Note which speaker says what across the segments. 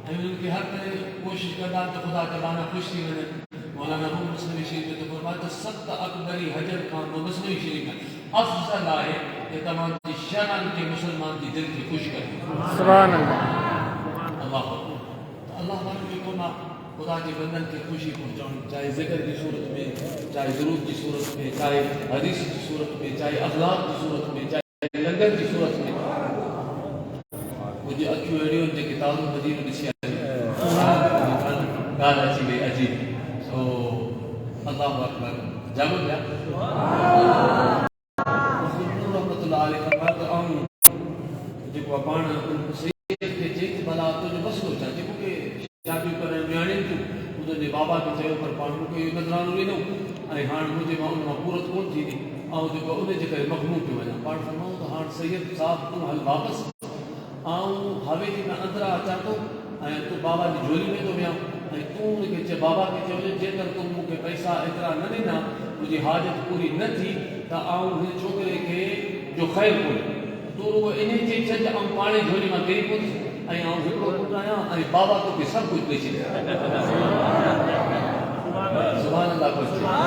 Speaker 1: उनकी हर तरह कोशिश करदा तो खुदा तबाना खुश थी वञे। मौलाना रूम मसनवी शरीफ में तो फरमाया तो सत अकबरी हजर खान मसनवी शरीफ में अफजल है कि तमाम की शरण के मुसलमान की दिल की खुश करे। सुभान अल्लाह। अल्लाह अल्लाह वाले जो कोना खुदा के बंदन के खुशी पहुंचाऊं, चाहे जिक्र की सूरत में, चाहे दुरूद की सूरत में, चाहे हदीस की सूरत में, चाहे अखलाक की सूरत में, चाहे लंगर की सूरत में। मुझे अखियों अड़ियों जे किताब मदीन ॾिसी गाल अची वई अजीब। सो अल्लाह अकबर जामो जा रहमतुल्लाह अलैहि फरमाया तो जेको पाण सैयद के चेत भला तो जो मसलो छा जेको के शादी पर न्याणी जो उनजे बाबा के चयो पर पाण मूंखे नज़रानो ॾिनो ऐं हाणे मुंहिंजे मां उन मां पूरत कोन थींदी ऐं जेको उनजे करे मखमूम पियो वञा। पाण फरमाऊं त हाणे सैयद साहब तूं हल वापसि हवेली में अंदरां अचां थो ऐं तूं बाबा जी झोली में थो वियां ऐं तूं उनखे चए बाबा खे चइजे जेकर तूं मूंखे पैसा एतिरा न ॾिना तुंहिंजी हाजत पूरी न थी त हिन छोकिरे खे जो ख़ैरु कोन्हे तूं रुगो इन चई छॾ पाणे झोली मां किरी पवंदुसि ऐं हिकिड़ो पुटु आहियां ऐं बाबा तोखे सभु कुझु ॾेई छॾे। सुभान अल्लाह कुझु सुभान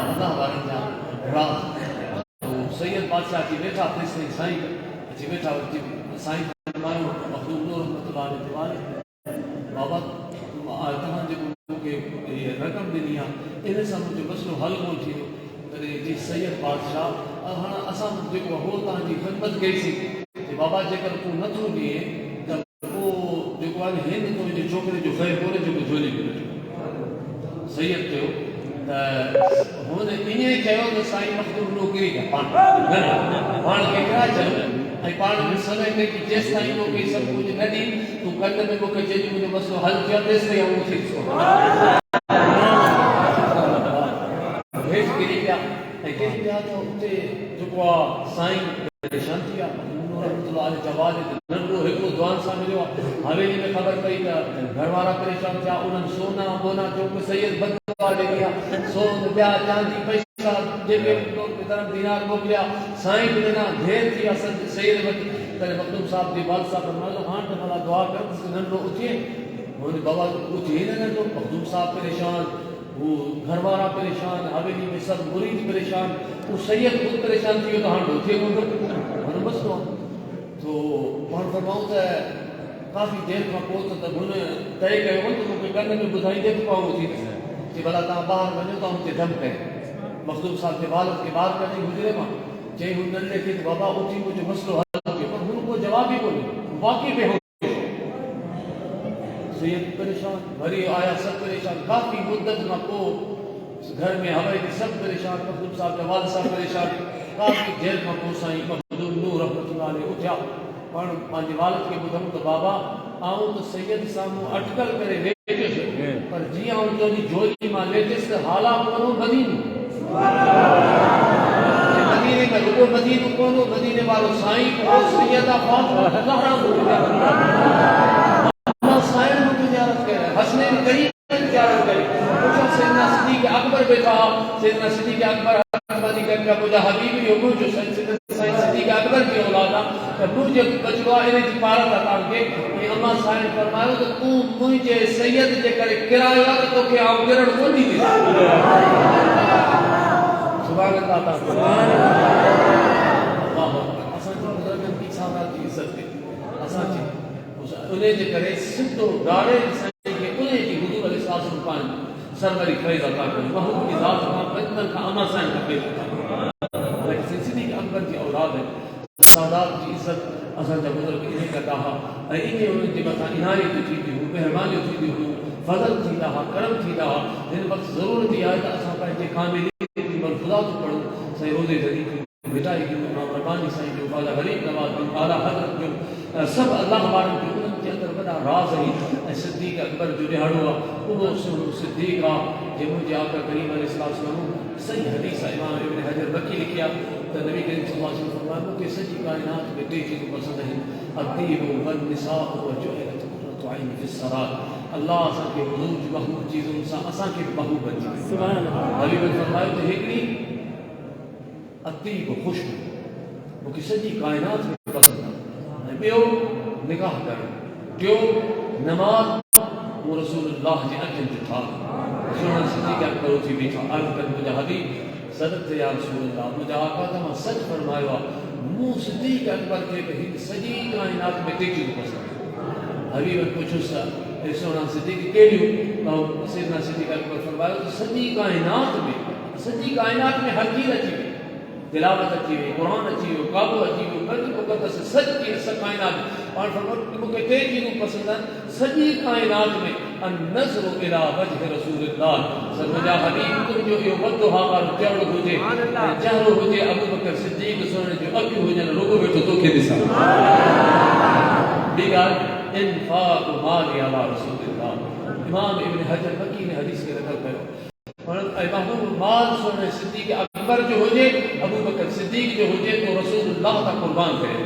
Speaker 1: अल्लाह वारनि जा राज़ सैयद बादशाह अची वेठा तेसि ताईं साईं अची वेठा साईं फरमायो मखदूम नूर रहमतुल्लाह अलैहि बाबा तव्हां जेको मूंखे इहा रक़म ॾिनी आहे इन सां मुंहिंजो मसइलो हल कोन थींदो। तॾहिं जी सैयद बादशाह हाणे असां जेको हो तव्हांजी ख़िदमत कईसीं कि बाबा जेकर तूं नथो ॾिए त पोइ जेको आहे हिन तुंहिंजे छोकिरे जो ख़ैरु कोन्हे जेको झोली में वेठो। सैयद चयो त हुन ईअं चयो त साईं मखदूम नौकिरी पाण केतिरा चयो ऐं पाण में समय में कि जेसि ताईं मूंखे सभु कुझु न ॾी तूं कन में मूंखे चइजे मुंहिंजो मसइलो हल थियो तेसि ताईं आऊं थी हेठि किरी पिया ऐं किरी पिया त उते जेको आहे साईं परेशान थी विया। नंढो हिकिड़ो दुआन सां मिलियो आहे हवेली में ख़बर पई त घर वारा परेशान थिया उन्हनि सोना बोना चौक सैयद बदवा ॾिनी आहे सोन ॿिया चांदी पैसा जेके तरफ़ दीनार मोकिलिया साईं बि ॾिना देरि थी आहे सैयद वटि तॾहिं मखदूम साहब जी बाल साहब फरमायो हाणे त भला दुआ कर नंढो उथे हुन बाबा उथे न नंढो मखदूम साहब परेशान वो घर वारा परेशान हवेली में सब मुरीद परेशान वो सैयद खुद परेशान थी वियो त हाणे उथे कोन मसलो आहे। तो पाण फरमाऊं त काफ़ी देरि खां पोइ त हुन तय कयो त मूंखे कन में ॿुधाईंदे बि पाऊं थी कि भला तव्हां ॿाहिरि वञो त हुते दम कयो। मखदूम साहब जे बालक खे ॿाहिरि कढी गुज़रे मां चई हुन नंढे खे बाबा उथी मुंहिंजो मसइलो हल कयो पर हुन को जवाब ई कोन्हे बाक़ी बि सैयद परेशान वरी आया सब परेशान काफ़ी मुद्दत खां पोइ घर में हवेली सब परेशान मखदूम साहब जा वाल साहब परेशान काफ़ी देरि खां पोइ साईं मखदूम नूर रहमतुल्लाह अलैहि उथिया पाण पंहिंजे वालद खे ॿुधमि त बाबा आऊं त सैयद साम्हूं अटकल करे वेठुसि पर जीअं आऊं तुंहिंजी झोली मां लेटियुसि त हाला कोन्हो मदीनो मदीने में रुगो मदीनो कोन्हो मदीने वारो साईं को सैयदा फातिमा ज़हरा साईं मूंखे ज़ियारत करे हसनैन करीम ज़ियारत करे पुछा सैयदना सिद्दीक़ अकबर बैठा सैयदना सिद्दीक़ अकबर हमारी गंगा मुझा हबीबी हो जो साईं सिद्दीक़ अकबर की औलाद आहे त मुंहिंजो बचड़ो आहे इन जी पारत आहे तव्हांखे ऐं अम्मा साईं फरमायो त तूं मुंहिंजे सैयद जे करे किरायो आहे त तोखे आउं किरण कोन ॾींदी। सुभाणे असांजे बुज़ुर्गनि की सामराज जी इज़त कई असांजी उन जे करे सिधो ॾाढे साईं खे उन जी हुज़ूर अलैहि पाण सरवरी फैज़ अता कयो महबूब की ज़ात खां बचपन खां अम्मा साईं खे पेश सिद्दीक़ अकबर जी औलाद है सादात जी इज़त असांजा बुज़ुर्ग इन कंदा हुआ ऐं इन उन्हनि जे मथां इनायत थींदी हुयूं महिरबानियूं थींदियूं हुयूं फज़ल थींदा हुआ करम थींदा हुआ हिन वक़्तु ज़रूरत इहा आहे त असां पंहिंजे कामिली जी मरफ़ूज़ात पढ़ूं साईं रोज़े ज़रीफ़ मिटाई जूं इमाम रब्बानी साईं जो ख़्वाजा गरीब नवाज़ जो आला हज़रत जो सभु अल्लाह वारनि जो उन्हनि जे अंदरि वॾा राज़ आहिनि ऐं सिद्दीक़ अकबर जो ॾिहाड़ो आहे उहो सिद्दीक़ आहे जे मुंहिंजे आका करीम अलैहिस्सलाम सही हदीस आहे इमाम इब्न हजर बकी लिखी आहे त नबी करीम सल्लल्लाहु अलैहि वसल्लम फरमाया मूंखे सॼी काइनात में टे चीज़ूं पसंदि आहिनि अतीब वन्निसाउ वजुइलत क़ुर्रतु ऐनी फ़िस्सरात अल्लाह असांखे हुज़ूर जी महबूब चीज़ुनि सां असांखे बि महबूब बणिजी सुभान अल्लाह। हबीब फरमायो त हिकिड़ी अतीब ख़ुशबू मूंखे सॼी काइनात में पसंदि आहे। ऐं ॿियो निगाह करणु, टियों नमाज़ वो रसूलुल्लाह जी अखियुनि ते था सुहिणा सिद्दीक़ अकबर उथी बीठा अर्ज़ कनि मुंहिंजा हबीब सदक़त या रसूलुल्लाह, मुंहिंजा आका तव्हां सच फरमायो आहे मूं सिद्दीक़ अकबर खे त हिन सॼी काइनात में टेकियूं पसंदि हबीब पुछुसि त हे सोना सिद्दीक़ कहिड़ियूं? सैयदना सिद्दीक़ अकबर फरमायो त सॼी काइनात में हर चीज़ अची वई, तिलावत अची वई, क़ुरान अची वियो, काबो अची वियो, बैतुल मुक़द्दस सॼी काइनात पाण फरमायो मूंखे टे चीज़ूं पसंदि आहिनि सॼी काइनात में अन-नज़्रु इला वजहि रसूलिल्लाह, मुंहिंजा हबीब तुंहिंजो इहो वदुहा वारो चहिरो हुजे, चहिरो हुजे अबू बकर सिद्दीक़ सोने जो अखियूं हुजनि रुॻो वेठो तोखे ॾिसां। ॿी ॻाल्हि इन्फ़ाक़ माली अला रसूलिल्लाह, इमाम इब्न हजर मकी ने हदीस खे नक़ल कयो महबूब माल सोने सिद्दीक़ अकबर जो हुजे, अबू बकर सिद्दीक़ जो हुजे तो रसूलुल्लाह का कुर्बान करे।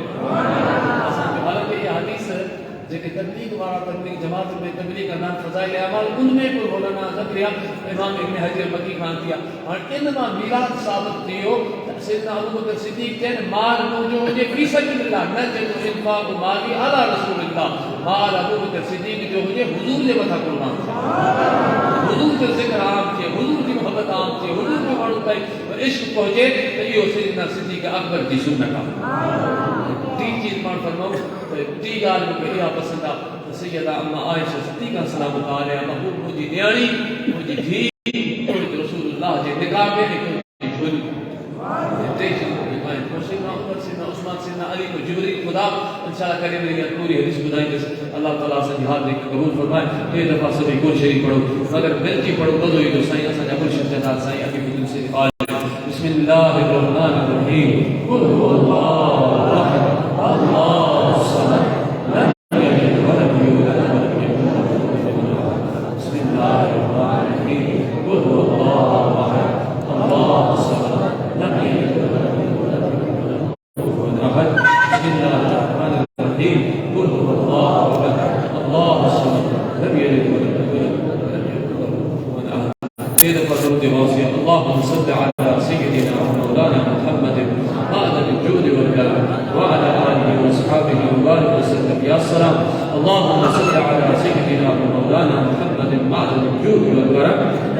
Speaker 1: हालांकि ये हदीस जेके तबलीग वाला तबलीग जमात में तबलीग का नाम फज़ाइल अमाल उनमें भी मौलाना ज़करिया इमाम इब्न हजर मकी खान किया और इनमें मिलाद साबित थियो सैयदना अबू बकर सिद्दीक़ चन माल जो हुजे फी सबिलिल्लाह न जो इन्फाक़ माली अला रसूलिल्लाह, माल अबू बकर सिद्दीक़ जो हुजे हुजूर जे मथा कुर्बान हुजूर जो ज़िक्र आम थे, हुजूर की मोहब्बत आम थे, हुजूर जो माण्हू ताईं इश्क पहुंचे तो इहो सैयदना सिद्दीक़ अकबर जी सुन्नत आहे। टी चीज़ पाण फरमाऊं टी ॻाल्हि मूंखे इहा पसंदि आहे त सैयदा अम्मा आयशा सिद्दीक़ा सलामुल्लाह अलैहा महबूब मुंहिंजी न्याणी मुंहिंजी धीउ रसूलुल्लाह जे निकाह में हिकु झोली टे शयूं सैयदना उमर सैयदना उस्मान सैयदना अली को जिब्रील खुदा इंशाअल्लाह करे मेरी पूरी हदीस ॿुधाईंदुसि। अल्लाह ताला असांजी हाज़िरी खे क़बूल फरमाए। टे दफ़ा सभई कुल शरीफ़ पढ़ो, अगर मिलजी पढ़ो मज़ो ईंदो। साईं असांजा मुर्शिद जनाब साईं अकीमुद्दीन सैयद बिस्मिल्लाहिर रहमानिर रहीम कुल हुवल्लाहु अहद अल्लाहु समद लम यलिद वलम यूलद वलम यकुल लहु कुफुवन अहद। बिस्मिल्लाहिर रहमानिर रहीम कुल हुवल्लाहु अहद अल्लाहु समद लम यलिद वलम यूलद वलम यकुल लहु कुफुवन अहद। बिस्मिल्लाहिर रहमानिर रहीम कुल हुवल्लाहु अहद अल्लाहु समद लम यलिद वलम यूलद वलम यकुल लहु कुफुवन अहद। ये दफ़ा दुरूद वासिया अल्लाहुम्मा सल्लि अला सय्यिदिना मौलाना मुहम्मद मादन जुद वल करम व अला आलिहि व अस्हाबिहि व बारिक वसल्लम या सलाम। अल्लाहुम्मा सल्लि अला सय्यिदिना मौलाना मुहम्मद मादन जुद वल करम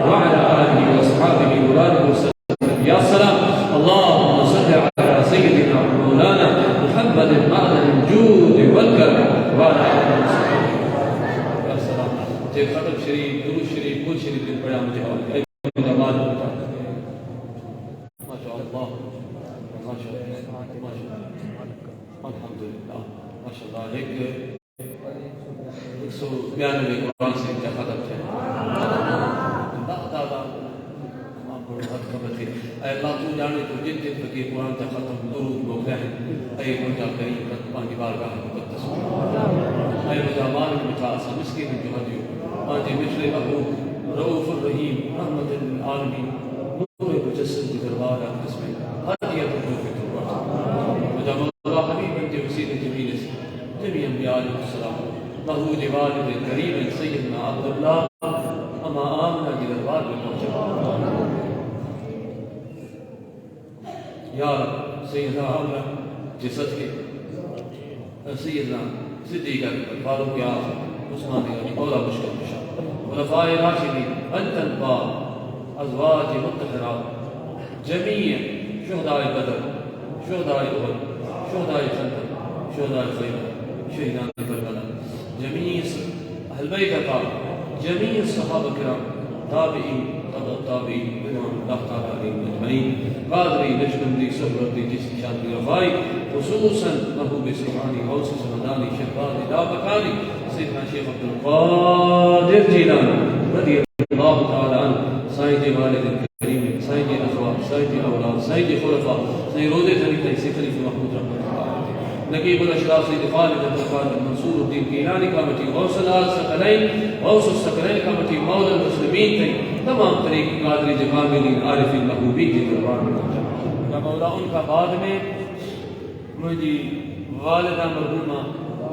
Speaker 1: व अला आलिहि व अस्हाबिहि व बारिक वसल्लम या सलाम। अल्लाहुम्मा सल्लि अला सय्यिदिना मौलाना मुहम्मद मादन जुद वल करम व अला आलिहि व अस्हाबिहि या सलाम। जे खत्म शरीफ दुरूद शरीफ कुल शरीफ दिन पढ़ा मुझे अल्लाह तू जाने तो जिन जिन तक ये कुरान का खत्म दुरूद मोकला है ऐ मुझा करीम तक पांच बारगाह मुक़द्दस ऐ मुझा माल मिठा सा मिस्किन जो हदियो आज मिठले अबू रऊफुर रहीम रहमतुल लिल आलमीन नूर मुजस्सद की दरबार अक़दस में हदिया तो के तौबा मुझा मौला हबीब के वसीले जमील से जमी अंबिया अलैहिस्सलाम महबूब वालिद करीम सैयदना अब्दुल्लाह अमा आमना की दरबार में पहुंचा। या सैयदना आमना जिसद के सैयदना सिद्दीक़ अकबर फारूक आज़म उस्मान गनी मौला मुश्किल कुशा खुलफाए राशिदीन अंतन पाक अज़वाज मुत्तहरात जमीअ शुहदाए बदर शुहदाए उहद शुहदाए खंदक शुहदाए खैबर शहीदान करबला जमीअ अहल बैत पाक जमीअ सहाबा किराम ताबईन तबअ ताबईन रिज़वानुल्लाह तआला अलैहिम अजमईन क़ादरी नशबंदी सुहरती जिसकी शान की रफ़ाई खुसूसन महबूब सुभानी गौस समदानी शहबाज लाबकानी सैयदना शेख अब्दुल क़ादिर जीलानी रज़ियल्लाहु तआला अन्हु साईं जे वालिद करीम साईं जे अज़वाज साईं जे औलाद साईं जे खुलफा साईं रोज़े खलीफ़ा से खलीफ़ा महमूद रहमतुल्लाह नकीब अल-अशराफ सैयद खालिद अब्दुल क़ादिर मंसूरुद्दीन कीलानी कमिटी गौसुल आल सकलैन गौसुल सकलैन कमिटी मौला मुस्लिमीन थी तमाम तरीक़ क़ादरी जमामिलीन आरिफीन महबूबी के दरबार में पहुंचा। मौला उनका बाद में मुझी वालिदा मरहूमा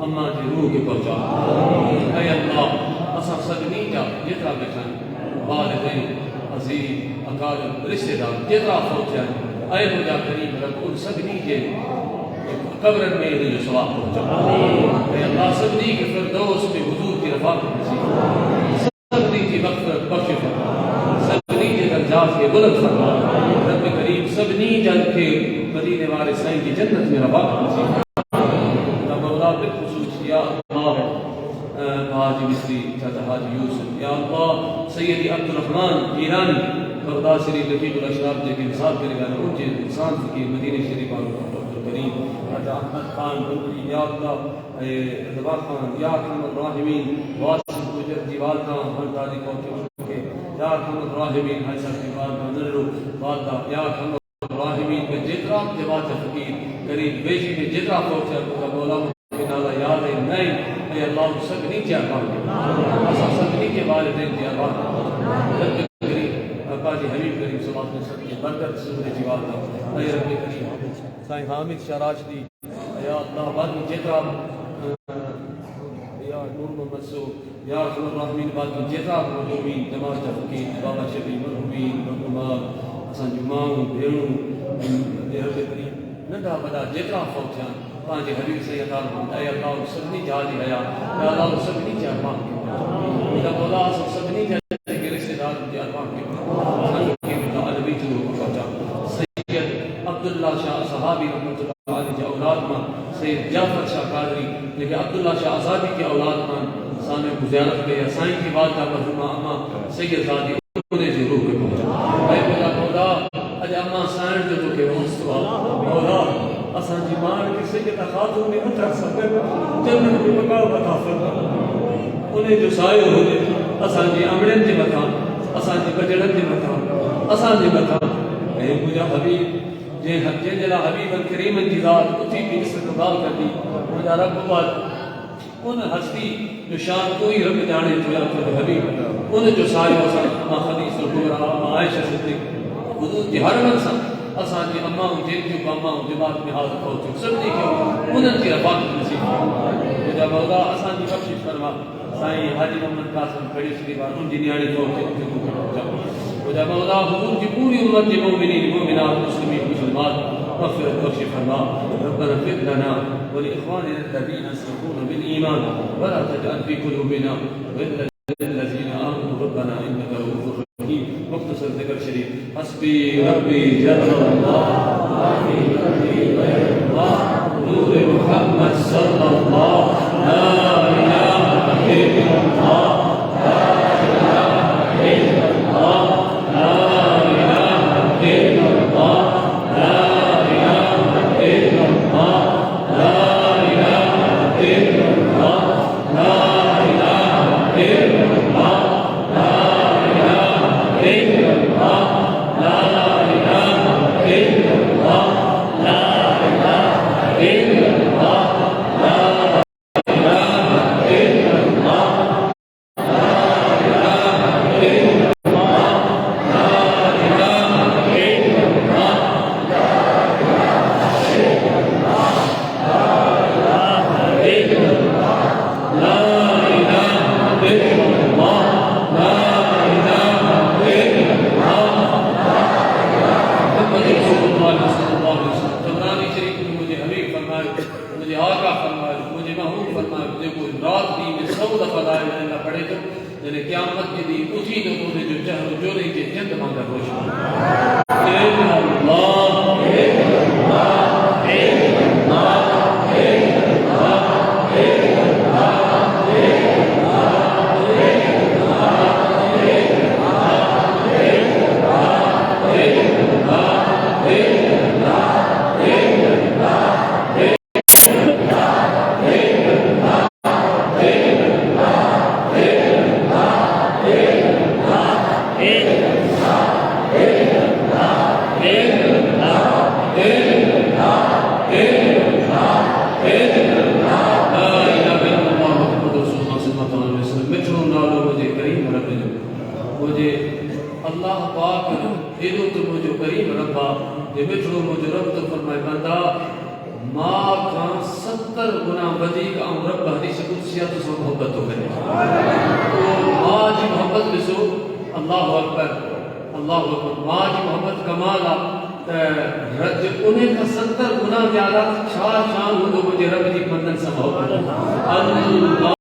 Speaker 1: अम्मा जी रूह के पहुंचा। ऐ अल्लाह असां सभिनी जा जेतिरा वेठा वालिदैन अज़ीज़ अकारिब रिश्तेदार जेतिरा फौत थिया ऐं मुंहिंजा करीम रब उन सभिनी जे कब्र में जो सवाब पहुंचाओ। अल्लाह सभी के फिरदौस में हुजूर की रफ़ाक़त नसीब, सभी की मग़फ़िरत बख्श फरमा, सभी के दर्जात के बुलंद फरमा। रब करीम सभी जन के मदीने वाले साईं की जन्नत में रफ़ाक़त नसीब। मौला बिलखुसूस या अल्लाह हाजी मिस्री चाचा हाजी यूसुफ, या अल्लाह सैयदी अब्दुल रहमान ईरानी बगदाद शरीफ लतीफ़ुल अशराफ जेके मिसाल करेगा उनके इंसान के मदीने शरीफ अब्दुल करीम चाचा अहमद खान बुलबुली, या अल्लाह रज़ा खान, या अरहमर राहिमीन वासिफ गुजर जीवाल का हर दादी को के, या अरहमर राहिमीन हर सब जीवाल का नल्लू वादा, या अरहमर राहिमीन के जितना जवाब फकीर करीब बेशी में जितना पहुंचा मौला नाला याद है नहीं ऐ अल्लाह सब नहीं चाहता असा सब नहीं के बारे में दिया बात काजी हबीब करीम सल्लल्लाहु अलैहि वसल्लम की बरकत सूरज जीवाल का ऐ रब करीम साईं हामिद शराशदी, या अल्लाह बाद में जेता या नूर मोहम्मद सो, या अरहमर राहिमीन बाद में जेता मरहूमीन जमात फकीर बाबा शफी मरहूमीन रहनुमा असां जुमाऊं भेणूं ऐ रब करीम नंढा वॾा जेतिरा पहुचा पंहिंजे हबीब सही अता ऐं अल्लाह सभिनी जाली हया, या अल्लाह सभिनी जा अरमान के मौला सभिनी जा रिश्तेदार जे अरमान के अलवी जो पहुचा। सैयद अब्दुल्ला शाह सहाबी रहमतुल्लाह अलैहि जी औलाद मां सैयद जाफर शाह कादरी जेके अब्दुल्ला शाह आज़ादी की औलाद मां सामने गुज़ारत कई साईं की वालदा मरहुमा अम्मा सैयद ज़ादी उन्हें जे रूह में पहुचा। ऐं मौला अॼु अम्मा साइण जो तोखे वस्तो आहे मौला असांजी मान के सैयद खातून में अता सबर जन्नत में मकाम अता फरमा, उन्हें जो सायो हुजे असांजी अमड़नि जे मथां असांजी बजड़नि जे मथां असांजे मथां ऐं मुंहिंजा हबीब जंहिंजे लाइ हबीबनि करीमनि जी ज़ात उथी बि इस्तक़बाल कंदी मुंहिंजा रब उन हस्ती जो शान कोई रब ॼाणे थो या तुंहिंजो हबीब उन जो सायो असां अम्मा खदीजा कुबरा अम्मा आयशा सिद्दीक़ हुजूर जी हर मन सां असांजी अम्माऊं जेतियूं अम्माऊं दिमाग़ में हाज़िर पहुचियूं सभिनी खे उन्हनि जी रफ़ाक़त नसीब मुंहिंजा मौला असांजी बख़्शिश फरमा। साईं हाजी मोहम्मद कासिम खड़ी श्री बार उनजी न्याणी पहुचे मुंहिंजा मौला हुजूर जी पूरी उम्मत जे मोमिनीन मोमिनात मुस्लिमीन मुसलमान मग़फ़िरत बख़्श फरमा। रब्बना इग़फिर लना व लिइख़वानिना الذين سبقونا بالإيمان ولا تجعل في قلوبنا غلا للذين آمنوا ربنا إنك رؤوف رحيم। مختصر ذکر شریف حسبی ربی جل اللہ حسبی ربی غیر اللہ نور محمد صلی اللہ لا إله إلا الله لا إله إلا الله لا إله إلا الله لا إله إلا الله لا إله إلا الله لا إله إلا الله لا إله إلا الله لا إله إلا الله لا إله إلا الله لا मुझे आका फरमाए मुझे महबूब फरमाए जेको रात दी में 100 दफ़ा ला इलाहा इल्लल्लाह पढ़े तो जने क़यामत के दी उठी तो उन्हें जो चेहरो जोरे के चंद मांगा रोशन मुझे अल्लाह पाक एॾो त मुंहिंजो करीम रब आहे जे मिठड़ो मुंहिंजो रब थो फरमाए बंदा मां खां 70 गुना वधीक ऐं रब हदीस कुदसियत सां मोहबत थो करे मां जी मोहबत ॾिसो अल्लाहु अकबर मां जी मोहबत कमाल आहे रज उन्हें का 70 गुना ज्यादा छा शान हो मुझे रब जी मंदन से मोहब्बत अल्लाह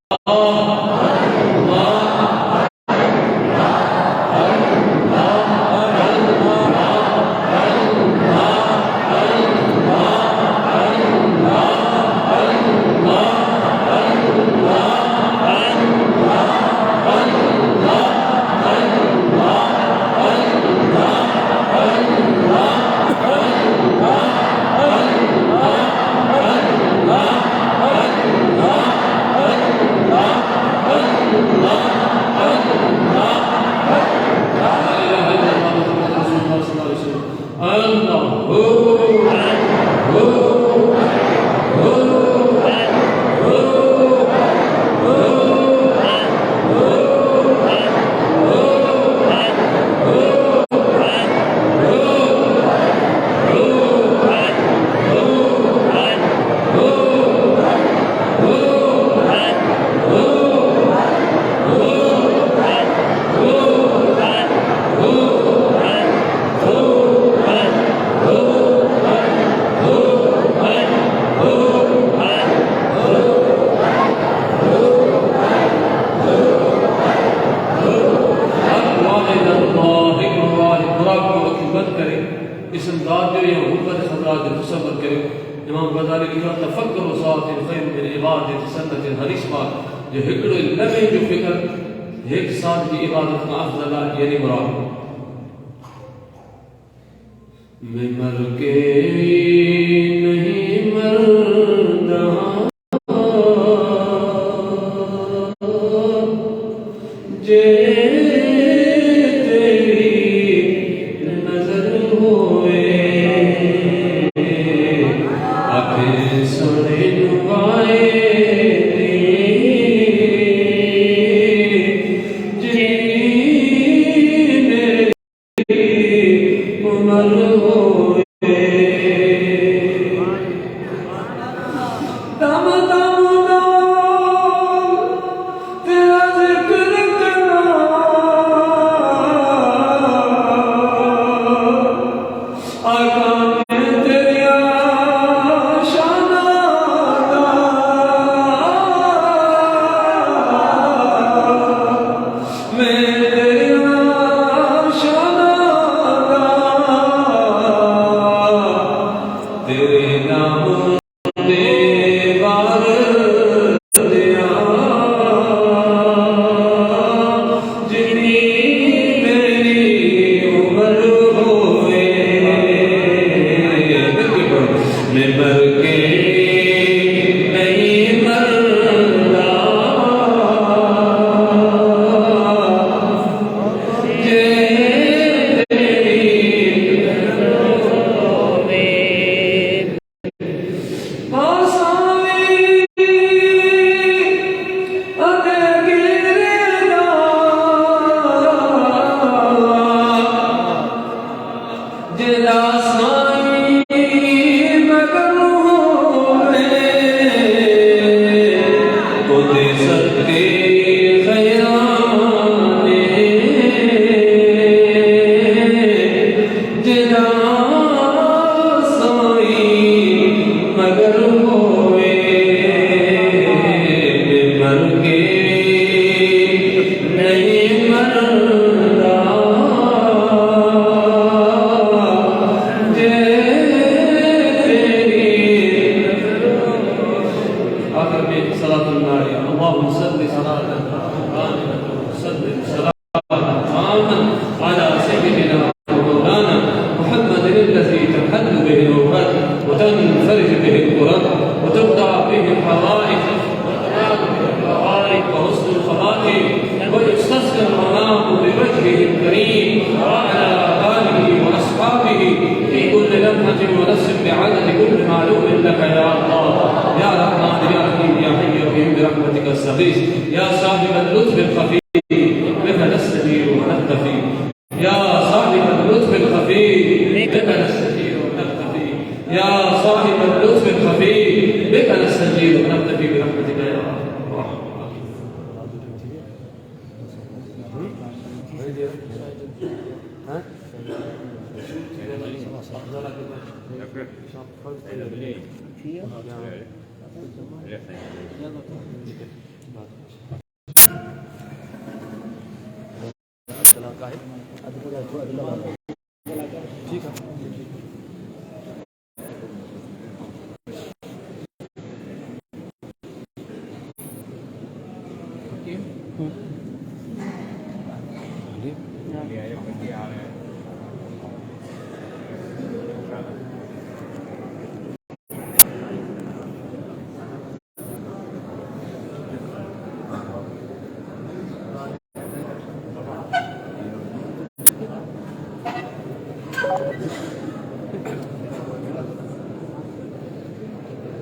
Speaker 1: ठीक है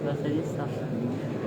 Speaker 2: Gosta de sal.